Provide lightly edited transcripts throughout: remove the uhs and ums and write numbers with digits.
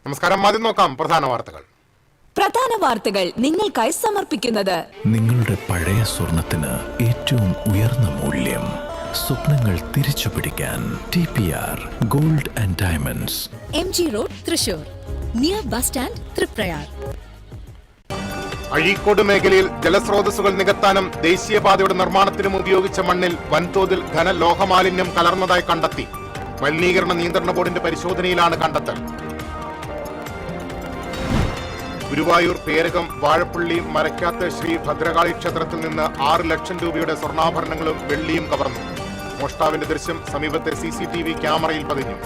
നമസ്കാരം. ആദ്യം നോക്കാം പ്രധാന വാർത്തകൾ നിങ്ങൾക്കായി സമർപ്പിക്കുന്നത് നിങ്ങളുടെ പഴയ സ്വർണത്തിന് ഏറ്റവും ഉയർന്ന മൂല്യം. സ്വപ്നങ്ങൾ തിരിച്ചു പിടിക്കാൻ TPR gold and diamonds, MG road, Thrissur, near bus stand, Triprayar. Azhikode മേഖലയിൽ ജലസ്രോതസ്സുകൾ നികത്താനും ദേശീയപാതയുടെ നിർമ്മാണത്തിനും ഉപയോഗിച്ച മണ്ണിൽ വൻതോതിൽ ഘനലോഹമാലിന്യം കലർന്നതായി കണ്ടെത്തി. മലിനീകരണ നിയന്ത്രണ ബോർഡിന്റെ പരിശോധനയിലാണ് കണ്ടെത്തൽ. ഗുരുവായൂർ പേരകം വാഴപ്പള്ളി മരക്കാത്ത് ശ്രീ ഭദ്രകാളി ക്ഷേത്രത്തിൽ നിന്ന് 6 ലക്ഷം രൂപയുടെ സ്വർണ്ണാഭരണങ്ങളും വെള്ളിയും കവർന്നു. മോഷ്ടാവിന്റെ ദൃശ്യം സമീപത്തെ CCTV ക്യാമറയിൽ പതിഞ്ഞു.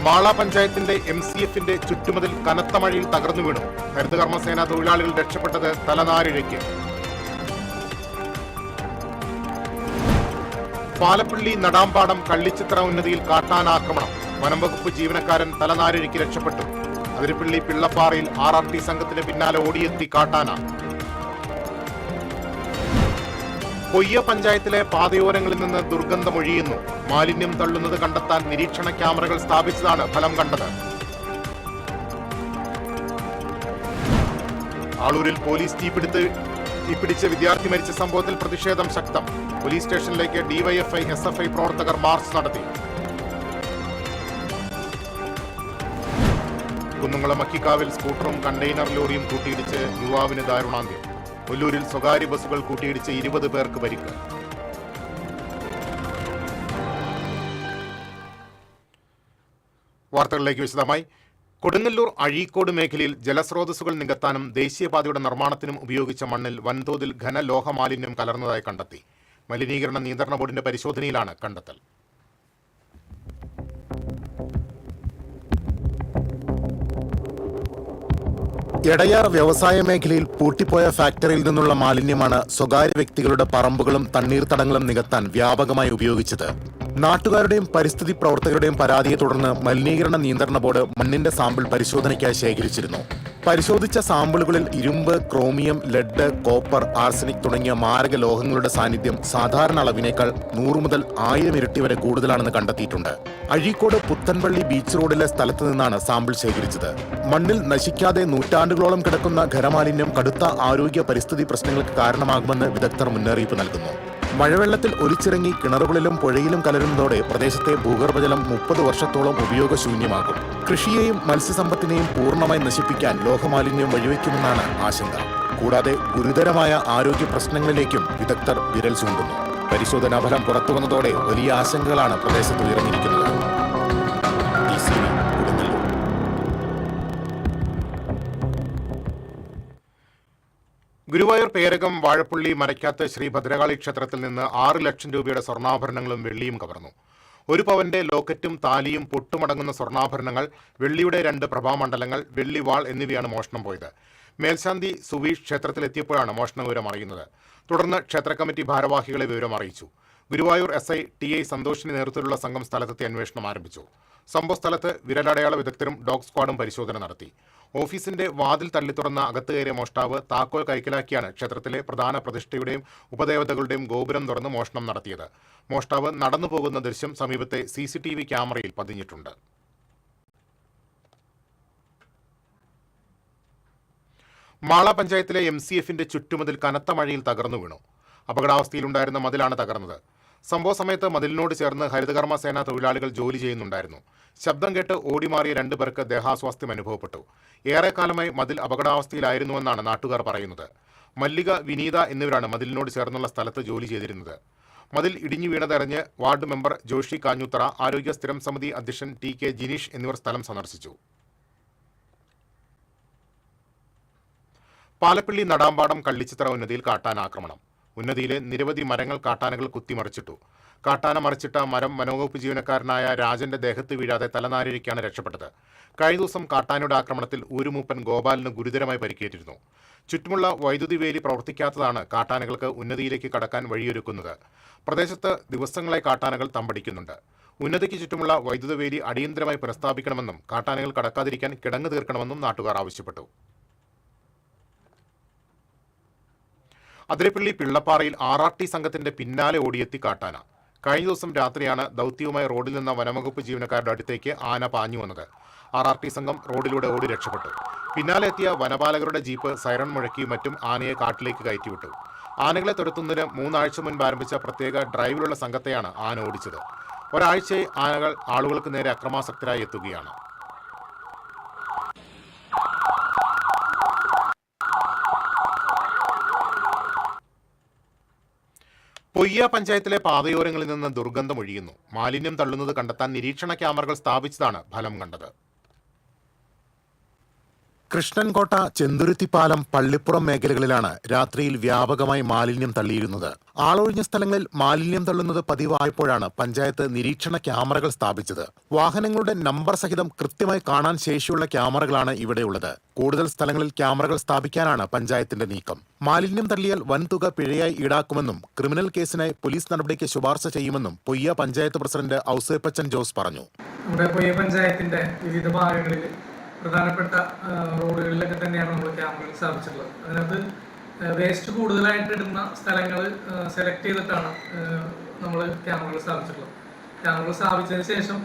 മാള പഞ്ചായത്തിന്റെ MCFന്റെ ചുറ്റുമതിൽ കനത്ത മഴയിൽ തകർന്നു വീണു. ഹരിതകർമ്മസേന തൊഴിലാളികൾ രക്ഷപ്പെട്ടത് തലനാരിഴയ്ക്ക്. പാലപ്പള്ളി നടാമ്പാടം കള്ളിച്ചിത്ര ഉന്നതിയിൽ കാട്ടാനാക്രമണം. വനംവകുപ്പ് ജീവനക്കാരൻ തലനാരിഴയ്ക്ക് രക്ഷപ്പെട്ടു. അതിരപ്പള്ളി പിള്ളപ്പാറയിൽ RRT സംഘത്തിന് പിന്നാലെ ഓടിയെത്തി കാട്ടാന. കൊയ്യ പഞ്ചായത്തിലെ പാതയോരങ്ങളിൽ നിന്ന് ദുർഗന്ധമൊഴിയുന്നു. മാലിന്യം തള്ളുന്നത് കണ്ടെത്താൻ നിരീക്ഷണ ക്യാമറകൾ സ്ഥാപിച്ചതാണ് ഫലം കണ്ടത്. ആളൂരിൽ പോലീസ് തീപിടിച്ച് വിദ്യാർത്ഥി മരിച്ച സംഭവത്തിൽ പ്രതിഷേധം ശക്തം. പോലീസ് സ്റ്റേഷനിലേക്ക് DYFI SFI പ്രവർത്തകർ മാർച്ച് നടത്തി. കുന്നംകുളം മക്കിക്കാവിൽ സ്കൂട്ടറും കണ്ടെയ്നർ ലോറിയും കൂട്ടിയിടിച്ച് യുവാവിന് ദാരുണാന്ത്യം. കൊല്ലൂരിൽ സ്വകാര്യ ബസ്സുകൾ കൂട്ടിയിടിച്ച് 20 പേർക്ക് പരിക്ക്. വാർത്തകളിലേക്ക് വിശദമായി. കൊടുങ്ങല്ലൂർ അഴീക്കോട് മേഖലയിൽ ജലസ്രോതസ്സുകൾ നികത്താനും ദേശീയപാതയുടെ നിർമ്മാണത്തിനും ഉപയോഗിച്ച മണ്ണിൽ വൻതോതിൽ ഘനലോഹമാലിന്യം കലർന്നതായി കണ്ടെത്തി. മലിനീകരണ നിയന്ത്രണ ബോർഡിന്റെ പരിശോധനയിലാണ് കണ്ടെത്തൽ. എടയാർ വ്യവസായ മേഖലയിൽ പൂട്ടിപ്പോയ ഫാക്ടറിയിൽ നിന്നുള്ള മാലിന്യമാണ് സ്വകാര്യ വ്യക്തികളുടെ പറമ്പുകളും തണ്ണീർത്തടങ്ങളും നികത്താൻ വ്യാപകമായി ഉപയോഗിച്ചത്. നാട്ടുകാരുടെയും പരിസ്ഥിതി പ്രവർത്തകരുടെയും പരാതിയെ തുടർന്ന് മലിനീകരണ നിയന്ത്രണ ബോർഡ് മണ്ണിന്റെ സാമ്പിൾ പരിശോധനയ്ക്കായി ശേഖരിച്ചിരുന്നു. പരിശോധിച്ച സാമ്പിളുകളിൽ ഇരുമ്പ്, ക്രോമിയം, ലെഡ്, കോപ്പർ, ആർസനിക് തുടങ്ങിയ മാരക ലോഹങ്ങളുടെ സാന്നിധ്യം സാധാരണ അളവിനേക്കാൾ 100 മുതൽ 1000 ഇരട്ടി വരെ കൂടുതലാണെന്ന് കണ്ടെത്തിയിട്ടുണ്ട്. അഴീക്കോട് പുത്തൻപള്ളി ബീച്ച് റോഡിലെ സ്ഥലത്ത് നിന്നാണ് സാമ്പിൾ ശേഖരിച്ചത്. മണ്ണിൽ നശിക്കാതെ നൂറ്റാണ്ടുകളോളം കിടക്കുന്ന ഖരമാലിന്യം കടുത്ത ആരോഗ്യ പരിസ്ഥിതി പ്രശ്നങ്ങൾക്ക് കാരണമാകുമെന്ന് വിദഗ്ധർ മുന്നറിയിപ്പ് നൽകുന്നു. മഴവെള്ളത്തിൽ ഒലിച്ചിറങ്ങി കിണറുകളിലും പുഴയിലും കലരുന്നതോടെ പ്രദേശത്തെ ഭൂഗർഭജലം 30 വർഷത്തോളം ഉപയോഗശൂന്യമാകും. കൃഷിയെയും മത്സ്യസമ്പത്തിനെയും പൂർണ്ണമായി നശിപ്പിക്കാൻ ലോഹമാലിന്യം വഴിവെക്കുമെന്നാണ് ആശങ്ക. കൂടാതെ ഗുരുതരമായ ആരോഗ്യ പ്രശ്നങ്ങളിലേക്കും വിദഗ്ധർ വിരൽ ചൂണ്ടുന്നു. പരിശോധനാ ഫലം പുറത്തുവന്നതോടെ വലിയ ആശങ്കകളാണ് പ്രദേശത്ത് ഉയർന്നിരിക്കുന്നത്. ഗുരുവായൂർ പേരകം വാഴപ്പള്ളി മരക്കാത്ത് ശ്രീ ഭദ്രകാളി ക്ഷേത്രത്തിൽ നിന്ന് 6 ലക്ഷം രൂപയുടെ സ്വർണ്ണാഭരണങ്ങളും വെള്ളിയും കവർന്നു. 1 പവന്റെ ലോക്കറ്റും താലിയും പൊട്ടുമടങ്ങുന്ന സ്വർണ്ണാഭരണങ്ങൾ, വെള്ളിയുടെ 2 പ്രഭാമണ്ഡലങ്ങൾ, വെള്ളി വാൾ എന്നിവയാണ് മോഷണം പോയത്. മേൽശാന്തി സുവീഷ് ക്ഷേത്രത്തിലെത്തിയപ്പോഴാണ് മോഷണ വിവരം അറിയുന്നത്. തുടർന്ന് ക്ഷേത്ര കമ്മിറ്റി ഭാരവാഹികളെ വിവരം അറിയിച്ചു. ഗുരുവായൂർ SI TI സന്തോഷിന്റെ നേതൃത്വത്തിലുള്ള സംഘം സ്ഥലത്തെത്തി അന്വേഷണം ആരംഭിച്ചു. സംഭവ സ്ഥലത്ത് വിരലടയാള വിദഗ്ധരും ഡോഗ് സ്ക്വാഡും പരിശോധന നടത്തി. ഓഫീസിന്റെ വാതിൽ തള്ളി തുറന്ന അകത്ത് കയറിയ മോഷ്ടാവ് താക്കോൽ കൈക്കലാക്കിയാണ് ക്ഷേത്രത്തിലെ പ്രധാന പ്രതിഷ്ഠയുടെയും ഉപദേവതകളുടെയും ഗോപുരം തുറന്ന് മോഷണം നടത്തിയത്. മോഷ്ടാവ് നടന്നു പോകുന്ന ദൃശ്യം സമീപത്തെ CCTV ക്യാമറയിൽ പതിഞ്ഞിട്ടുണ്ട്. മാള പഞ്ചായത്തിലെ MCFന്റെ ചുറ്റുമതിൽ കനത്ത മഴയിൽ തകർന്നു വീണു. അപകടാവസ്ഥയിലുണ്ടായിരുന്ന മതിലാണ് തകർന്നത്. സംഭവ സമയത്ത് മതിലിനോട് ചേർന്ന് ഹരിതകർമ്മസേന തൊഴിലാളികൾ ജോലി ചെയ്യുന്നുണ്ടായിരുന്നു. ശബ്ദം കേട്ട് ഓടിമാറിയ 2 പേർക്ക് ദേഹാസ്വാസ്ഥ്യം അനുഭവപ്പെട്ടു. ഏറെക്കാലമായി മതിൽ അപകടാവസ്ഥയിലായിരുന്നുവെന്നാണ് നാട്ടുകാർ പറയുന്നത്. മല്ലിക, വിനീത എന്നിവരാണ് മതിലിനോട് ചേർന്നുള്ള സ്ഥലത്ത് ജോലി ചെയ്തിരുന്നത്. മതിൽ ഇടിഞ്ഞു വീണതറിഞ്ഞ് വാർഡ് മെമ്പർ ജോഷി കാഞ്ഞൂത്തറ, ആരോഗ്യ സ്ഥിരം സമിതി അധ്യക്ഷൻ TK ജിനീഷ് എന്നിവർ സ്ഥലം സന്ദർശിച്ചു. പാലപ്പള്ളി നടാമ്പാടം കള്ളിച്ചിത്ര ഉന്നതിയിൽ കാട്ടാനാക്രമണം. ഉന്നതിയിലെ നിരവധി മരങ്ങൾ കാട്ടാനകൾ കുത്തിമറിച്ചിട്ടു. കാട്ടാന മറിച്ചിട്ട മരം വനംവകുപ്പ് ജീവനക്കാരനായ രാജന്റെ ദേഹത്ത് വീഴാതെ തലനാരിഴയ്ക്കാണ് രക്ഷപ്പെട്ടത്. കഴിഞ്ഞ ദിവസം കാട്ടാനയുടെ ആക്രമണത്തിൽ ഊരുമൂപ്പൻ ഗോപാലിന് ഗുരുതരമായി പരിക്കേറ്റിരുന്നു. ചുറ്റുമുള്ള വൈദ്യുതി വേലി പ്രവർത്തിക്കാത്തതാണ് കാട്ടാനകൾക്ക് ഉന്നതിയിലേക്ക് കടക്കാൻ വഴിയൊരുക്കുന്നത്. പ്രദേശത്ത് ദിവസങ്ങളായി കാട്ടാനകൾ തമ്പടിക്കുന്നുണ്ട്. ഉന്നതിക്ക് ചുറ്റുമുള്ള വൈദ്യുത വേലി അടിയന്തരമായി പുനഃസ്ഥാപിക്കണമെന്നും കാട്ടാനകൾ കടക്കാതിരിക്കാൻ കിടങ്ങ് തീർക്കണമെന്നും നാട്ടുകാർ ആവശ്യപ്പെട്ടു. അതിരപ്പള്ളി പിള്ളപ്പാറയിൽ RRT സംഘത്തിന്റെ പിന്നാലെ ഓടിയെത്തി കാട്ടാന. കഴിഞ്ഞ ദിവസം രാത്രിയാണ് ദൗത്യവുമായി റോഡിൽ നിന്ന വനംവകുപ്പ് ജീവനക്കാരുടെ അടുത്തേക്ക് ആന പാഞ്ഞു വന്നത്. RRT സംഘം റോഡിലൂടെ ഓടി രക്ഷപ്പെട്ടു. പിന്നാലെ എത്തിയ വനപാലകരുടെ ജീപ്പ് സൈറൺ മുഴക്കിയും മറ്റും ആനയെ കാട്ടിലേക്ക് കയറ്റിവിട്ടു. ആനകളെ തുരത്തുന്നതിന് 3 ആഴ്ച മുൻപ് ആരംഭിച്ച പ്രത്യേക ഡ്രൈവിലുള്ള സംഘത്തെയാണ് ആന ഓടിച്ചത്. ഒരാഴ്ചയായി ആനകൾ ആളുകൾക്ക് നേരെ അക്രമാസക്തരായി എത്തുകയാണ്. പൊയ്യ പഞ്ചായത്തിലെ പാതയോരങ്ങളിൽ നിന്ന് ദുർഗന്ധം ഒഴിയുന്നു. മാലിന്യം തള്ളുന്നത് കണ്ടെത്താൻ നിരീക്ഷണ ക്യാമറകൾ സ്ഥാപിച്ചതാണ് ഫലം കണ്ടത്. കൃഷ്ണൻകോട്ട, ചെന്തുരുത്തിപ്പാലം, പള്ളിപ്പുറം മേഖലകളിലാണ് രാത്രിയിൽ വ്യാപകമായി മാലിന്യം തള്ളിയിരുന്നത്. ആളൊഴിഞ്ഞ സ്ഥലങ്ങളിൽ മാലിന്യം തള്ളുന്നത് പതിവായപ്പോഴാണ് പഞ്ചായത്ത് നിരീക്ഷണ ക്യാമറകൾ സ്ഥാപിച്ചത്. വാഹനങ്ങളുടെ നമ്പർ സഹിതം കൃത്യമായി കാണാൻ ശേഷിയുള്ള ക്യാമറകളാണ് ഇവിടെയുള്ളത്. കൂടുതൽ സ്ഥലങ്ങളിൽ ക്യാമറകൾ സ്ഥാപിക്കാനാണ് പഞ്ചായത്തിന്റെ നീക്കം. മാലിന്യം തള്ളിയാൽ വൻതുക പിഴയായി ഈടാക്കുമെന്നും ക്രിമിനൽ കേസിനായി പോലീസ് നടപടിക്ക് ശുപാർശ ചെയ്യുമെന്നും പൊയ്യ പഞ്ചായത്ത് പ്രസിഡന്റ് ഔസേപ്പച്ചൻ ജോസ് പറഞ്ഞു. നമ്മുടെ പൊയ്യ പഞ്ചായത്തിന്റെ വിവിധ ഭാഗങ്ങളിൽ പ്രധാനപ്പെട്ട റോഡുകളിലൊക്കെ തന്നെയാണ് നമ്മൾ ക്യാമറകൾ സ്ഥാപിച്ചിട്ടുള്ളത്. അതിനകത്ത് വേസ്റ്റ് കൂടുതലായിട്ട് ഇടുന്ന സ്ഥലങ്ങൾ സെലക്ട് ചെയ്തിട്ടാണ് നമ്മൾ ക്യാമറകൾ സ്ഥാപിച്ചിട്ടുള്ളത്. ക്യാമറകൾ സ്ഥാപിച്ചതിന് ശേഷം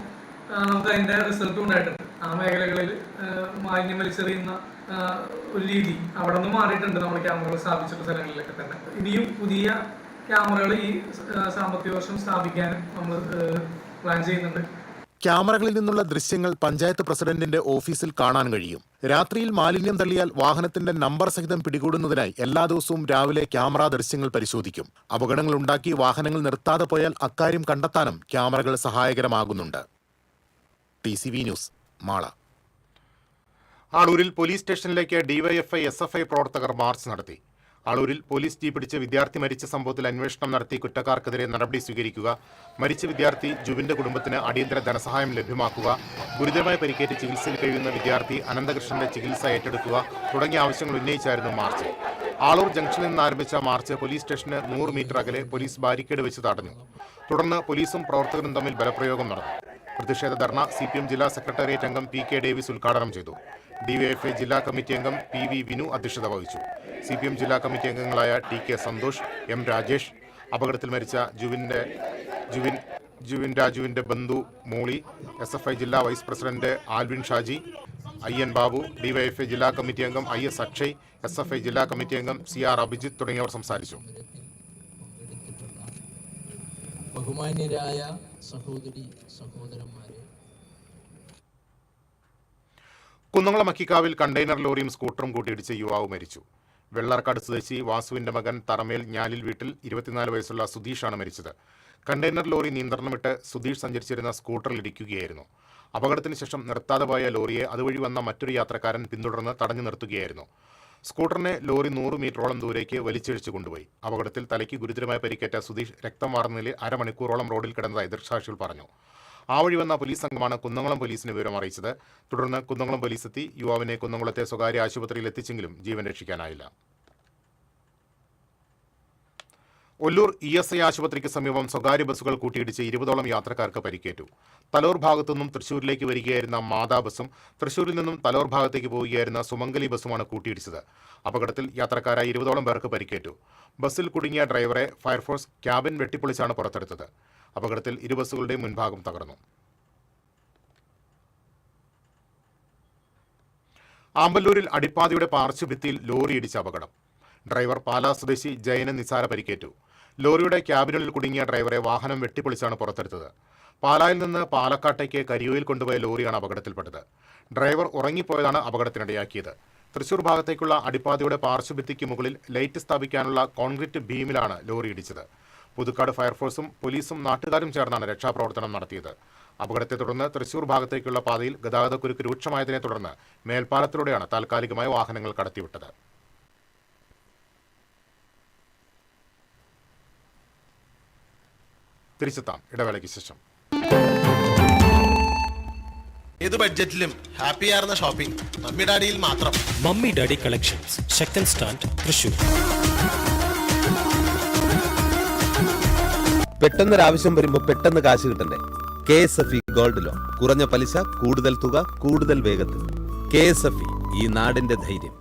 നമുക്ക് അതിൻ്റെ റിസൾട്ടും ഉണ്ടായിട്ടുണ്ട്. ആ മേഖലകളിൽ മാലിന്യം വലിച്ചെറിയുന്ന ഒരു രീതി അവിടെ നിന്ന് മാറിയിട്ടുണ്ട് നമ്മൾ ക്യാമറകൾ സ്ഥാപിച്ചിട്ടുള്ള സ്ഥലങ്ങളിലൊക്കെ തന്നെ. ഇനിയും പുതിയ ക്യാമറകൾ ഈ സാമ്പത്തിക വർഷം സ്ഥാപിക്കാനും നമ്മൾ പ്ലാൻ ചെയ്യുന്നുണ്ട്. ക്യാമറകളിൽ നിന്നുള്ള ദൃശ്യങ്ങൾ പഞ്ചായത്ത് പ്രസിഡന്റിന്റെ ഓഫീസിൽ കാണാൻ കഴിയും. രാത്രിയിൽ മാലിന്യം തള്ളിയാൽ വാഹനത്തിന്റെ നമ്പർ സഹിതം പിടികൂടുന്നതിനായി എല്ലാ ദിവസവും രാവിലെ ക്യാമറ ദൃശ്യങ്ങൾ പരിശോധിക്കും. അപകടങ്ങൾ ഉണ്ടാക്കി വാഹനങ്ങൾ നിർത്താതെ പോയാൽ അക്കാര്യം കണ്ടെത്താനും ക്യാമറകൾ സഹായകരമാകുന്നുണ്ട്. TCV news, Mala. ആളൂരിൽ പോലീസ് സ്റ്റേഷനിലേക്ക് DYFI SFI പ്രവർത്തകർ മാർച്ച് നടത്തി. ആളൂരിൽ പോലീസ് ജീപ്പ് പിടിച്ച് വിദ്യാർത്ഥി മരിച്ച സംഭവത്തിൽ അന്വേഷണം നടത്തി കുറ്റക്കാർക്കെതിരെ നടപടി സ്വീകരിക്കുക, മരിച്ച വിദ്യാർത്ഥി ജുവിന്റെ കുടുംബത്തിന് അടിയന്തര ധനസഹായം ലഭ്യമാക്കുക, ഗുരുതരമായി പരിക്കേറ്റ് ചികിത്സയിൽ കഴിയുന്ന വിദ്യാർത്ഥി അനന്തകൃഷ്ണന്റെ ചികിത്സ ഏറ്റെടുക്കുക തുടങ്ങിയ ആവശ്യങ്ങൾ ഉന്നയിച്ചായിരുന്നു മാർച്ച്. ആളൂർ ജംഗ്ഷനിൽ നിന്ന് ആരംഭിച്ച മാർച്ച് പോലീസ് സ്റ്റേഷന് 100 മീറ്റർ അകലെ പോലീസ് ബാരിക്കേഡ് വെച്ച് തടഞ്ഞു. തുടർന്ന് പോലീസും പ്രവർത്തകരും തമ്മിൽ ബലപ്രയോഗം നടന്നു. പ്രതിഷേധ ധർണ CPM ജില്ലാ സെക്രട്ടേറിയറ്റ് അംഗം PK ഡേവിസ് ഉദ്ഘാടനം ചെയ്തു. DYFI ജില്ലാ കമ്മിറ്റി അംഗം PV വിനു അധ്യക്ഷത വഹിച്ചു. CPM ജില്ലാ കമ്മിറ്റി അംഗങ്ങളായ TK സന്തോഷ്, M രാജേഷ്, അപകടത്തിൽ മരിച്ച ജുവിൻ രാജുവിന്റെ ബന്ധു മോളി, SFI ജില്ലാ vice president Alvin Shaji, IN Babu, DYFI ജില്ലാ കമ്മിറ്റി അംഗം IS അക്ഷയ്, SFI ജില്ലാ കമ്മിറ്റി അംഗം CR അഭിജിത്ത് തുടങ്ങിയവർ സംസാരിച്ചു. ബഹുമാന്യരായ സഹോദരി സഹോദരന്മാരെ, കുന്നംകുളം മക്കിക്കാവിൽ കണ്ടെയ്നർ ലോറിയും സ്കൂട്ടറും കൂട്ടിയിടിച്ച് യുവാവ് മരിച്ചു. വെള്ളാർക്കാട് സ്വദേശി വാസുവിന്റെ മകൻ തറമേൽ ഞാലിൽ വീട്ടിൽ 24 വയസ്സുള്ള സുധീഷാണ് മരിച്ചത്. കണ്ടെയ്നർ ലോറി നിയന്ത്രണം വിട്ട് സുധീഷ് സഞ്ചരിച്ചിരുന്ന സ്കൂട്ടറിൽ ഇടിക്കുകയായിരുന്നു. അപകടത്തിന് ശേഷം നിർത്താതെ പോയ ലോറിയെ അതുവഴി വന്ന മറ്റൊരു യാത്രക്കാരൻ പിന്തുടർന്ന് തടഞ്ഞു നിർത്തുകയായിരുന്നു. സ്കൂട്ടറിനെ ലോറി 100 മീറ്ററോളം ദൂരേക്ക് വലിച്ചിഴിച്ചു കൊണ്ടുപോയി. അപകടത്തിൽ തലയ്ക്ക് ഗുരുതരമായി പരിക്കേറ്റ സുധീഷ് രക്തം വാർന്ന നിലയിൽ അരമണിക്കൂറോളം റോഡിൽ കിടന്നതായി ദൃക്സാക്ഷികൾ പറഞ്ഞു. ആ വഴി വന്ന പോലീസ് സംഘമാണ് കുന്നംകുളം പോലീസിന് വിവരം അറിയിച്ചത്. തുടർന്ന് കുന്നംകുളം പോലീസ് എത്തി യുവാവിനെ കുന്നംകുളത്തെ സ്വകാര്യ ആശുപത്രിയിൽ എത്തിച്ചെങ്കിലും ജീവൻ രക്ഷിക്കാനായില്ല. ഒല്ലൂർ ESI ആശുപത്രിക്ക് സമീപം സ്വകാര്യ ബസ്സുകൾ കൂട്ടിയിടിച്ച് 20ഓളം യാത്രക്കാർക്ക് പരിക്കേറ്റു. തലോർ ഭാഗത്തു നിന്നും തൃശൂരിലേക്ക് വരികയായിരുന്ന മാതാ ബസ്സും തൃശൂരിൽ നിന്നും തലോർ ഭാഗത്തേക്ക് പോവുകയായിരുന്ന സുമംഗലി ബസ്സുമാണ് കൂട്ടിയിടിച്ചത്. അപകടത്തിൽ യാത്രക്കാരായ 20ഓളം പേർക്ക് പരിക്കേറ്റു. ബസ്സിൽ കുടുങ്ങിയ ഡ്രൈവറെ ഫയർഫോഴ്സ് ക്യാബിൻ വെട്ടിപ്പൊളിച്ചാണ് പുറത്തെടുത്തത്. അപകടത്തിൽ 2 ബസ്സുകളുടെയും മുൻഭാഗം തകർന്നു. ആമ്പല്ലൂരിൽ അടിപ്പാതയുടെ പാർശ്വഭിത്തിയിൽ ലോറി ഇടിച്ച അപകടം. ഡ്രൈവർ പാലാ സ്വദേശി ജയന് നിസാര പരിക്കേറ്റു. ലോറിയുടെ ക്യാബിനുള്ളിൽ കുടുങ്ങിയ ഡ്രൈവറെ വാഹനം വെട്ടിപ്പൊളിച്ചാണ് പുറത്തെടുത്തത്. പാലായിൽ നിന്ന് പാലക്കാട്ടേക്ക് കരിയോയിൽ കൊണ്ടുപോയ ലോറിയാണ് അപകടത്തിൽപ്പെട്ടത്. ഡ്രൈവർ ഉറങ്ങിപ്പോയതാണ് അപകടത്തിനിടയാക്കിയത്. തൃശൂർ ഭാഗത്തേക്കുള്ള അടിപ്പാതയുടെ പാർശ്വഭിത്തിക്ക് മുകളിൽ ലൈറ്റ് സ്ഥാപിക്കാനുള്ള കോൺക്രീറ്റ് ബീമിലാണ് ലോറി ഇടിച്ചത്. പുതുക്കാട് ഫയർഫോഴ്സും പോലീസും നാട്ടുകാരും ചേർന്നാണ് രക്ഷാപ്രവർത്തനം നടത്തിയത്. അപകടത്തെ തുടർന്ന് തൃശൂർ ഭാഗത്തേക്കുള്ള പാതയിൽ ഗതാഗതക്കുരുക്ക് രൂക്ഷമായതിനെ തുടർന്ന് മേൽപ്പാലത്തിലൂടെയാണ് താൽക്കാലികമായി വാഹനങ്ങൾ കടത്തിവിട്ടത്. തിരിച്ചെത്താം ഇടവേളയ്ക്ക് ശേഷം. ഏത് ബഡ്ജറ്റിലും ഹാപ്പി ആയിരുന്ന ഷോപ്പിംഗ് മമ്മി ഡാഡിയിൽ മാത്രം. Mummy Daddy collections, second stand, Thrissur. പെട്ടെന്നൊരാവശ്യം വരുമ്പോൾ പെട്ടെന്ന് കാശ് കിട്ടണ്ടേ? KSFE ഗോൾഡ് ലോൺ, കുറഞ്ഞ പലിശ, കൂടുതൽ തുക, കൂടുതൽ വേഗത്തിൽ. KSFE, ഈ നാടിന്റെ ധൈര്യം.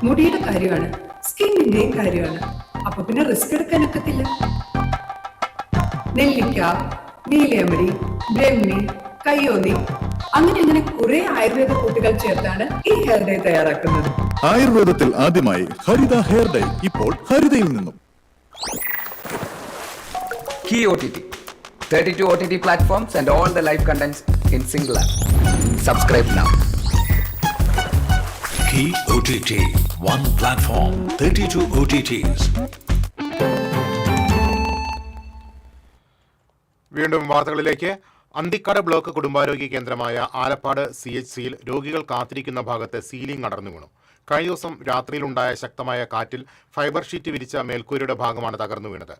മുടിയുടെ കാര്യമാണ്, സ്കിന്നിന്റെയും കാര്യമാണ്. അപ്പൊ പിന്നെ റിസ്ക് എടുക്കാനൊക്കത്തില്ല. നെല്ലിക്ക, നീലയമരി, ബ്രഹ്മി, കയ്യോന്നി അങ്ങനെ കുറെ ആയുർവേദ കൂട്ടുകൾ ചേർത്താണ് ഈ ഹെയർ ഡേ തയ്യാറാക്കുന്നത്. ആയുർവേദത്തിൽ ആദ്യമായി ഹരിത ഹെയർ ഡേ ഇപ്പോൾ ഹരിതയിൽ നിന്നും. Key OTT, 32 OTT platforms and all the live contents in single app. Subscribe now. Key OTT, one platform, 32 OTTs. വീണ്ടും വാർത്തകളിലേക്ക്. അന്തിക്കാട് ബ്ലോക്ക് കുടുംബാരോഗ്യ കേന്ദ്രമായ ആലപ്പാട് CHCയിൽ രോഗികൾ കാത്തിരിക്കുന്ന ഭാഗത്ത് സീലിംഗ് അടർന്നു വീണു. കഴിഞ്ഞ ദിവസം രാത്രിയിലുണ്ടായ ശക്തമായ കാറ്റിൽ ഫൈബർ ഷീറ്റ് വിരിച്ച മേൽക്കൂരയുടെ ഭാഗമാണ് തകർന്നു വീണത്.